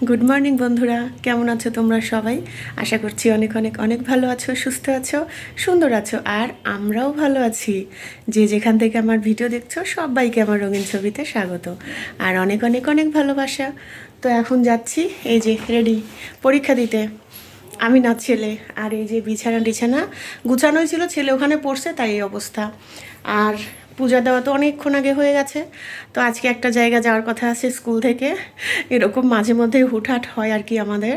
Good morning বন্ধুরা, কেমন আছো তোমরা সবাই? আশা করছি অনেক অনেক অনেক ভালো আছো, সুস্থ আছো, সুন্দর আছো। আর আমরাও ভালো আছি। যে যেখান থেকে আমার ভিডিও দেখছো সবাইকে আমার রঙিন ছবিতে স্বাগত আর অনেক অনেক অনেক ভালোবাসা। তো এখন যাচ্ছি, এই যে রেডি পরীক্ষা দিতে। আমি না ছেলে। আর এই যে বিছানা টিছানা গুছানোই ছিল, ছেলে ওখানে পড়ছে তাই এই অবস্থা। আর পূজা দেওয়া তো অনেকক্ষণ আগে হয়ে গেছে। তো আজকে একটা জায়গা যাওয়ার কথা আছে স্কুল থেকে। এরকম মাঝে মধ্যে হুটহাট হয় আর কি আমাদের।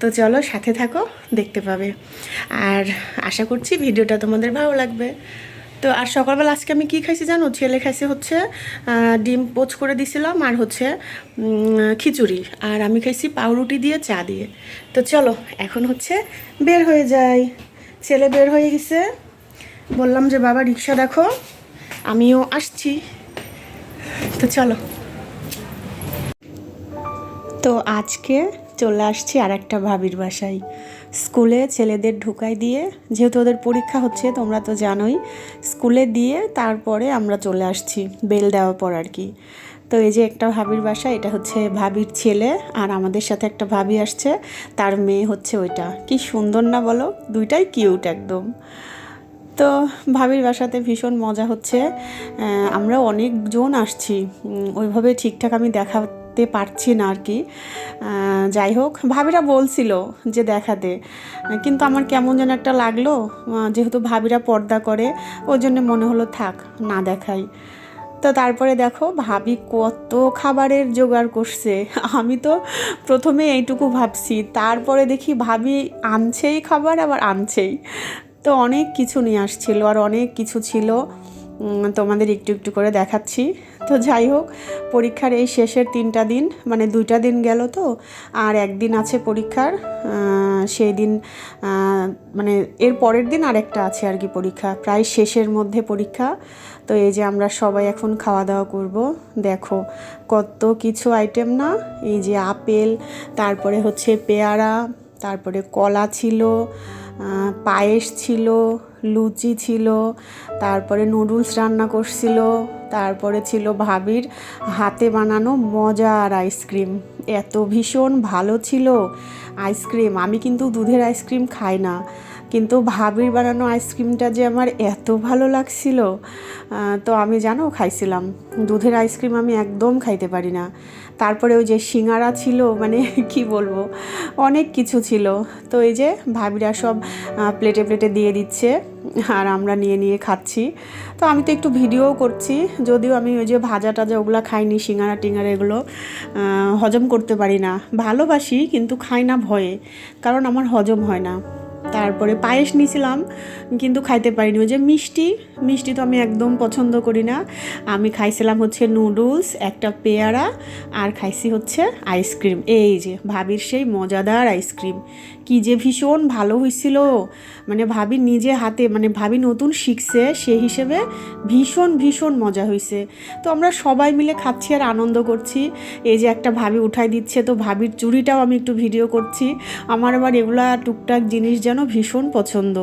তো চলো সাথে থাকো, দেখতে পাবে। আর আশা করছি ভিডিওটা তোমাদের ভালো লাগবে। তো আর সকালবেলা আজকে আমি কি খাইছি জানো? ছেলে খাইছে হচ্ছে ডিম পোচ করে দিছিলাম, আর হচ্ছে খিচুড়ি। আর আমি খাইছি পাউরুটি দিয়ে চা দিয়ে। তো চলো এখন হচ্ছে বের হয়ে যাই। ছেলে বের হয়ে গেছে, বললাম যে বাবা রিক্সা দেখো, আমিও আসছি। তো চলো। তো আজকে চলে আসছি আর একটা ভাবির বাসায়। স্কুলে ছেলেদের ঢুকাই দিয়ে, যেহেতু ওদের পরীক্ষা হচ্ছে তোমরা তো জানোই, স্কুলে দিয়ে তারপরে আমরা চলে আসছি বেল দেওয়ার পর আর কি। তো এই যে একটা ভাবির বাসা, এটা হচ্ছে ভাবির ছেলে, আর আমাদের সাথে একটা ভাবি আসছে, তার মেয়ে হচ্ছে ওইটা। কি সুন্দর না বলো? দুইটাই কিউট একদম। তো ভাবির বাসাতে ভীষণ মজা হচ্ছে। আমরা অনেকজন আসছি, ওইভাবে ঠিকঠাক আমি দেখাতে পারছি না আর কি। যাই হোক, ভাবিরা বলছিল যে দেখাতে, কিন্তু আমার কেমন যেন একটা লাগলো। যেহেতু ভাবিরা পর্দা করে, ওই জন্য মনে হলো থাক না দেখাই। তো তারপরে দেখো ভাবি কত খাবারের জোগাড় করছে। আমি তো প্রথমে এইটুকু ভাবছি, তারপরে দেখি ভাবি আনছেই খাবার, আবার আনছেই। তো অনেক কিছু নিয়ে আসছিল, আর অনেক কিছু ছিল, তোমাদের একটু একটু করে দেখাচ্ছি। তো যাই হোক, পরীক্ষার এই শেষের 3টা দিন, মানে 2টা দিন গেল তো, আর একদিন আছে পরীক্ষার। সেই দিন মানে এর পরের দিন আরেকটা আছে আর কি পরীক্ষা, প্রায় শেষের মধ্যে পরীক্ষা। তো এই যে আমরা সবাই এখন খাওয়া দাওয়া করব। দেখো কত কিছু আইটেম না, এই যে আপেল, তারপরে হচ্ছে পেয়ারা, তারপরে কলা ছিল, পায়েস ছিল, লুচি ছিল, তারপরে নুডলস রান্না করছিল, তারপরে ছিল ভাবির হাতে বানানো মজার আইসক্রিম। এত ভীষণ ভালো ছিল আইসক্রিম। আমি কিন্তু দুধের আইসক্রিম খাই না, কিন্তু ভাবির বানানো আইসক্রিমটা যে আমার এত ভালো লাগছিল, তো আমি জানো খাইছিলাম। দুধের আইসক্রিম আমি একদম খাইতে পারি না। তারপরে ওই যে সিঙ্গারা ছিল, মানে কি বলবো, অনেক কিছু ছিল। তো এই যে ভাবিরা সব প্লেটে প্লেটে দিয়ে দিচ্ছে, আর আমরা নিয়ে নিয়ে খাচ্ছি। তো আমি তো একটু ভিডিওও করছি, যদিও আমি ওই যে ভাজা টাজা ওগুলো খাইনি, সিঙ্গারা টিঙ্গারা এগুলো হজম করতে পারি না। ভালোবাসি কিন্তু খাই না ভয়ে, কারণ আমার হজম হয় না। তারপরে পায়েস নিয়েছিলাম, কিন্তু খাইতে পারিনি। ওই যে মিষ্টি, মিষ্টি তো আমি একদম পছন্দ করি না। আমি খাইছিলাম হচ্ছে নুডলস, একটা পেয়ারা, আর খাইছি হচ্ছে আইসক্রিম। এই যে ভাবির সেই মজাদার আইসক্রিম, কি যে ভীষণ ভালো হয়েছিল। মানে ভাবি নিজে হাতে, মানে ভাবি নতুন শিখছে সেই হিসেবে ভীষণ ভীষণ মজা হয়েছে। তো আমরা সবাই মিলে খাচ্ছি আর আনন্দ করছি। এই যে একটা ভাবি উঠাই দিচ্ছে, তো ভাবির চুড়িটাও আমি একটু ভিডিও করছি। আমার আবার এগুলা টুকটাক জিনিস যেন ভীষণ পছন্দ।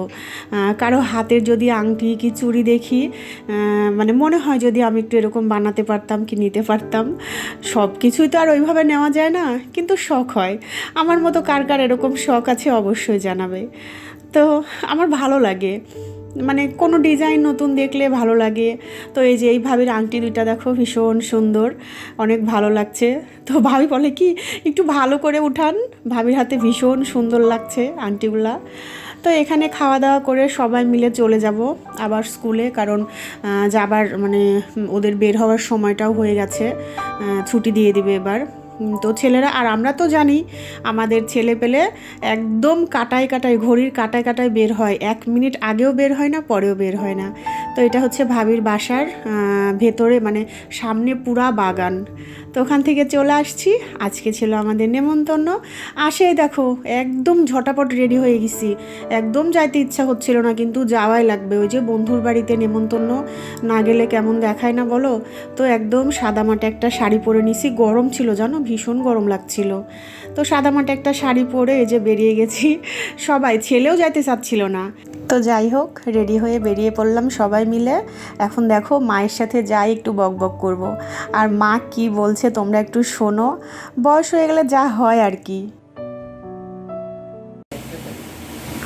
কারো হাতের যদি আংটি কি চুড়ি দেখি, মানে মনে হয় যদি আমি একটু এরকম বানাতে পারতাম কি নিতে পারতাম। সব কিছুই তো আর ওইভাবে নেওয়া যায় না, কিন্তু শখ হয়। আমার মতো কার কার এরকম শখ আছে অবশ্যই জানাবে। তো আমার ভালো লাগে, মানে কোনো ডিজাইন নতুন দেখলে ভালো লাগে। তো এই যে এই ভাবির আংটি দুইটা দেখো ভীষণ সুন্দর, অনেক ভালো লাগছে। তো ভাবি বলে কি একটু ভালো করে উঠান, ভাবির হাতে ভীষণ সুন্দর লাগছে আংটিগুলা। তো এখানে খাওয়া দাওয়া করে সবাই মিলে চলে যাব আবার স্কুলে, কারণ যাবার মানে ওদের বের হওয়ার সময়টাও হয়ে গেছে, ছুটি দিয়ে দিবে এবার। তো ছেলেরা আর আমরা তো জানি আমাদের ছেলে পেলে একদম কাটায় কাটায়, ঘড়ির কাটায় কাটায় বের হয়, 1 মিনিট আগেও বের হয় না, পরেও বের হয় না। তো এটা হচ্ছে ভাবির বাসার ভেতরে, মানে সামনে পুরা বাগান। তো ওখান থেকে চলে আসছি। আজকে ছিল আমাদের নেমন্তন্ন। আসেই দেখো একদম ঝটাপট রেডি হয়ে গেছি, একদম যাইতে ইচ্ছা হচ্ছিল না, কিন্তু যাওয়াই লাগবে। ওই যে বন্ধুর বাড়িতে নেমন্তন্ন, না গেলে কেমন দেখায় না বলো। তো একদম সাদামাটা একটা শাড়ি পরে নিছি, গরম ছিল জানো, ভীষণ গরম লাগছিল। তো সাদামাটা একটা শাড়ি পরে এই যে বেরিয়ে গেছি। সবাই, ছেলেও যাইতে চাচ্ছিল না। তো যাই হোক, রেডি হয়ে বেরিয়ে পড়লাম সবাই মিলে এখন দেখো মায়ের সাথে যাই একটু বকবক করব। আর মা কি বলছে তোমরা একটু শোনো, বয়স হয়ে গেলে যা হয় আর কি।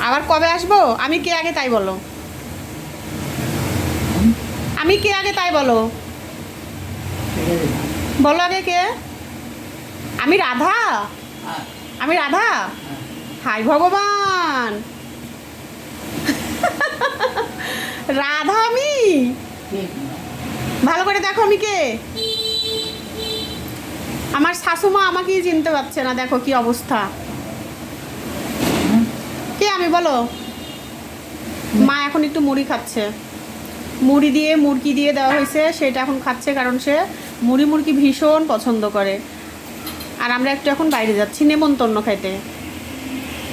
আবার কবে আসবো? আমি কে আগে তাই বলো, আমি কে আগে তাই বলো, বলো আগে কে? আমি রাধা, আমি রাধা। হাই ভগবান, রাধা আমি? ভালো করে দেখো আমি কে। আমার শাশুমা আমাকেই চিনতে পারছে না, দেখো কি অবস্থা। কে আমি বলো? মা এখন একটু মুড়ি খাচ্ছে, মুড়ি দিয়ে মুরগি দিয়ে দেওয়া হয়েছে, সেটা এখন খাচ্ছে, কারণ সে মুড়ি মুরগি ভীষণ পছন্দ করে। আর আমরা একটু এখন বাইরে যাচ্ছি নেমন্তন্ন খাইতে,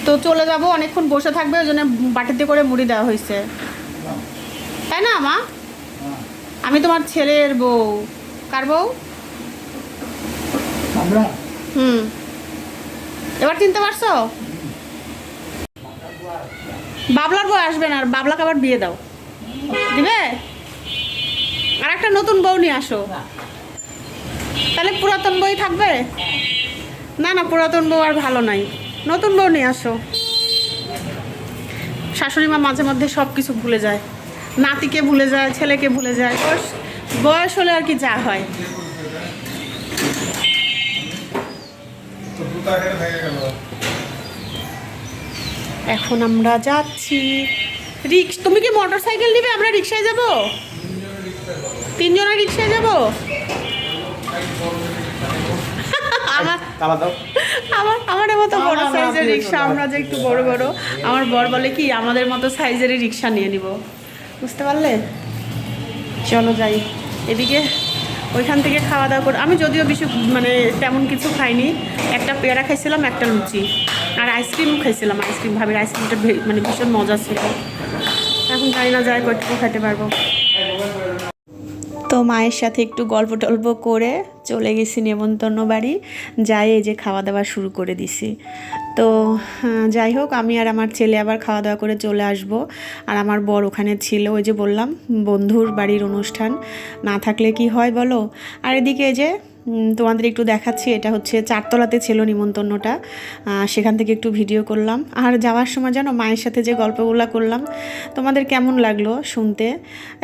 তো চলে যাব, অনেকক্ষণ বসে থাকবে, ওই জন্য বাটিতে করে মুড়ি দেওয়া হয়েছে, তাই না মা? আমি তোমার ছেলের বউ। কার বউ? হুম, এবার চিনতে পারছো? বাবলার বউ আসবে না, আর বাবলাকে আবার বিয়ে দাও, দিবে? আর একটা নতুন বউ নিয়ে আসো, তাহলে পুরাতন বই থাকবে না? না, পুরাতন বউ আর ভালো নাই, নতুন বউ নিয়ে আসো। শাশুড়ি মা মাঝে মধ্যে সব কিছু ভুলে যায়, নাতিকে ভুলে যায়, ছেলেকে ভুলে যায়, বয়স হলে আর কি যা হয়। এখন আমরা যাচ্ছি তুমি কি মোটর সাইকেল নিবে? আমরা রিক্সায় যাব, তিনজনের রিক্সায় যাব। আমার মতো বড় সাইজের রিক্সা, আমরা যে একটু বড় বড়, আমার বর বলে কি আমাদের মতো সাইজের রিক্সা নিয়ে নিব, বুঝতে পারলে? চলো যাই এদিকে, ওইখান থেকে খাওয়া দাওয়া করে, আমি যদিও বেশি মানে তেমন কিছু খাইনি, একটা পেয়ারা খাইছিলাম, একটা লুচি, আর আইসক্রিম খাইছিলাম। আইসক্রিম, ভাবির আইসক্রিমটা মানে ভীষণ মজা ছিল। এখন জানি না যাই কতটুকু খাইতে পারবো। তো মায়ের সাথে একটু গল্প টল্প করে চলে গেছি নেমন্তন্ন বাড়ি, যাই এই যে খাওয়া দাওয়া শুরু করে দিছি। তো যাই হোক, আমি আর আমার ছেলে আবার খাওয়া দাওয়া করে চলে আসব। আর আমার বর ওখানে ছিল, ওই যে বললাম বন্ধুর বাড়ির অনুষ্ঠান, না থাকলে কি হয় বলো। আর এদিকে এই যে তোমাদের একটু দেখাচ্ছি, এটা হচ্ছে চারতলাতে ছিল নিমন্তন্নটা, সেখান থেকে একটু ভিডিও করলাম। আর যাওয়ার সময় জানো মায়ের সাথে যে গল্পগুলো করলাম, তোমাদের কেমন লাগলো শুনতে?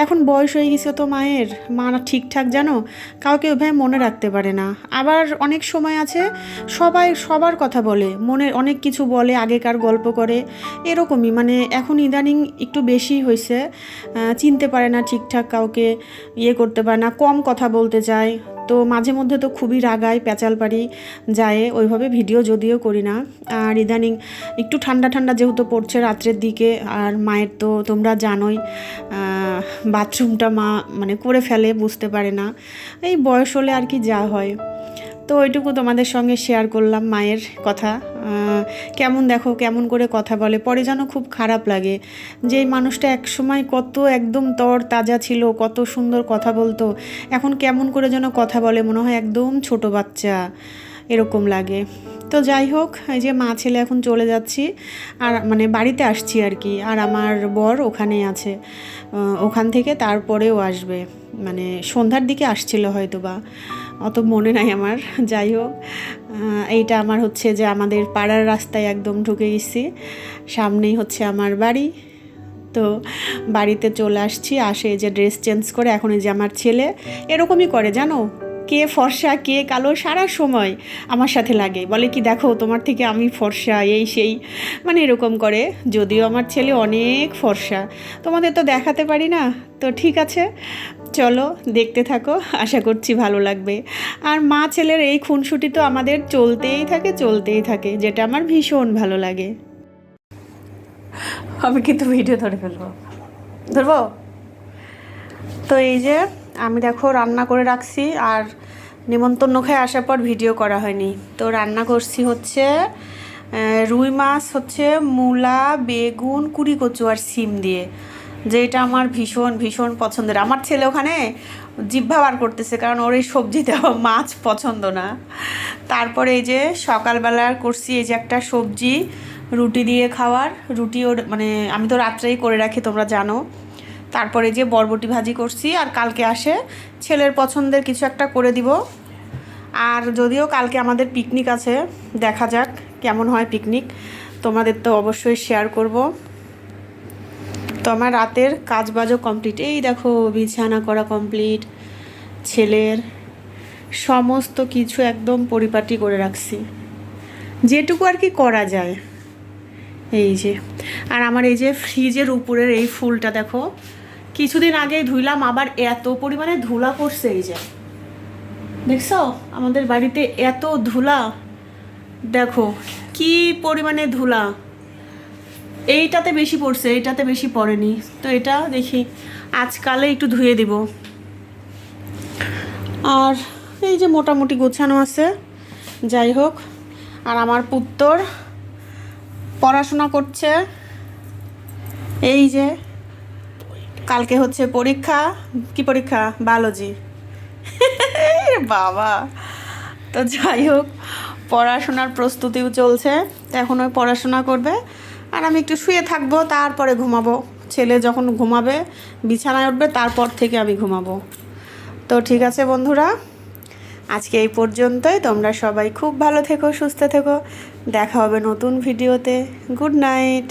এখন বয়স হয়ে গেছে তো মায়ের, মা না ঠিকঠাক জানো কাউকে ওইভাবে মনে রাখতে পারে না। আবার অনেক সময় আছে সবার কথা বলে, মনে অনেক কিছু বলে, আগেকার গল্প করে, এরকমই মানে এখন ইদানিং একটু বেশি হয়েছে, চিনতে পারে না ঠিকঠাক কাউকে, করতে পারে না, কম কথা বলতে চায়। তো মাঝে মধ্যে তো খুবই রাগায়, পেঁচাল পাড়ি যায়, ওইভাবে ভিডিও যদিও করি না। আর ইদানিং একটু ঠান্ডা ঠান্ডা যেহেতু পড়ছে রাত্রের দিকে, আর মায়ের তো তোমরা জানোই বাথরুমটা মা মানে করে ফেলে, বুঝতে পারে না, এই বয়স হলে আর কি যা হয়। তো ওইটুকু তোমাদের সঙ্গে শেয়ার করলাম মায়ের কথা। কেমন দেখো কেমন করে কথা বলে, পরে যেন খুব খারাপ লাগে যে এই মানুষটা একসময় কত একদম তর তাজা ছিল, কত সুন্দর কথা বলতো, এখন কেমন করে যেন কথা বলে, মনে হয় একদম ছোট বাচ্চা, এরকম লাগে। তো যাই হোক, এই যে মা ছেলে এখন চলে যাচ্ছি, আর মানে বাড়িতে আসছি আর কি। আর আমার বর ওখানেই আছে, ওখান থেকে তারপরেও আসবে, মানে সন্ধ্যার দিকে আসছিল হয়তো বা, অত মনে নাই আমার। যাই হোক, এইটা আমার হচ্ছে যে আমাদের পাড়ার রাস্তায় একদম ঢুকে গেছি, সামনেই হচ্ছে আমার বাড়ি। তো বাড়িতে চলে আসছি, আসে যে ড্রেস চেঞ্জ করে, এখন এই যে আমার ছেলে এরকমই করে জানো, কে ফর্সা কে কালো সারা সময় আমার সাথে লাগে, বলে কি দেখো তোমার থেকে আমি ফর্সা, এই সেই, মানে এরকম করে। যদিও আমার ছেলে অনেক ফর্সা, তোমাদের তো দেখাতে পারি না। তো ঠিক আছে, চলো দেখতে থাকো, আশা করছি ভালো লাগবে। আর মা ছেলের এই খুনসুটি তো আমাদের চলতেই থাকে, যেটা আমার ভীষণ ভালো লাগে। আমি কিন্তু ভিডিও ধরবো। তো এই যে আমি দেখো রান্না করে রাখছি, আর নিমন্ত্রণ খেয়ে আসার পর ভিডিও করা হয়নি। তো রান্না করছি হচ্ছে রুই মাছ, হচ্ছে মূলা, বেগুন, কুড়িকচু আর সিম দিয়ে, যেটা আমার ভীষণ ভীষণ পছন্দের। আমার ছেলে ওখানে জিহ্বা বার করতেছে, কারণ ওর এই সবজি দেওয়া মাছ পছন্দ না। তারপরে এই যে সকালবেলা করছি এই যে একটা সবজি রুটি দিয়ে খাওয়ার, রুটি ওর মানে আমি তো রাত্রেই করে রাখি, তোমরা জানো। তারপরে যে বরবটি ভাজি করছি, আর কালকে আসে ছেলের পছন্দের কিছু একটা করে দিব। আর যদিও কালকে আমাদের পিকনিক আছে, দেখা যাক কেমন হয় পিকনিক, তোমাদের তো অবশ্যই শেয়ার করব। তো আমার রাতের কাজ বাজও কমপ্লিট, এই দেখো বিছানা করা কমপ্লিট, ছেলের সমস্ত কিছু একদম পরিপাটি করে রাখছি, যেটুকু আর কি করা যায়। এই যে, আর আমার এই যে ফ্রিজের উপরের এই ফুলটা দেখো, কিছুদিন আগেই ধুইলাম, আবার এত পরিমাণে ধুলা পড়ছে। এই যে দেখছো আমাদের বাড়িতে এত ধুলা, দেখো কি পরিমাণে ধুলা। এইটাতে বেশি পড়ছে, এইটাতে বেশি পড়েনি। তো এটা দেখি আজকালে একটু ধুয়ে দিব। আর এই যে মোটামুটি গোছানো আছে, যাই হোক। আর আমার পুত্তর পড়াশোনা করছে, এই যে কালকে হচ্ছে পরীক্ষা। কি পরীক্ষা? বায়োলজি। বাবা, তো যাই হোক, পড়াশোনার প্রস্তুতিও চলছে। তো এখন ওই পড়াশোনা করবে, আর আমি একটু শুয়ে থাকবো, তারপরে ঘুমাবো। ছেলে যখন ঘুমাবে, বিছানায় উঠবে, তারপর থেকে আমি ঘুমাবো। তো ঠিক আছে বন্ধুরা, আজকে এই পর্যন্তই। তোমরা সবাই খুব ভালো থেকো, সুস্থ থেকো। দেখা হবে নতুন ভিডিওতে। Good night.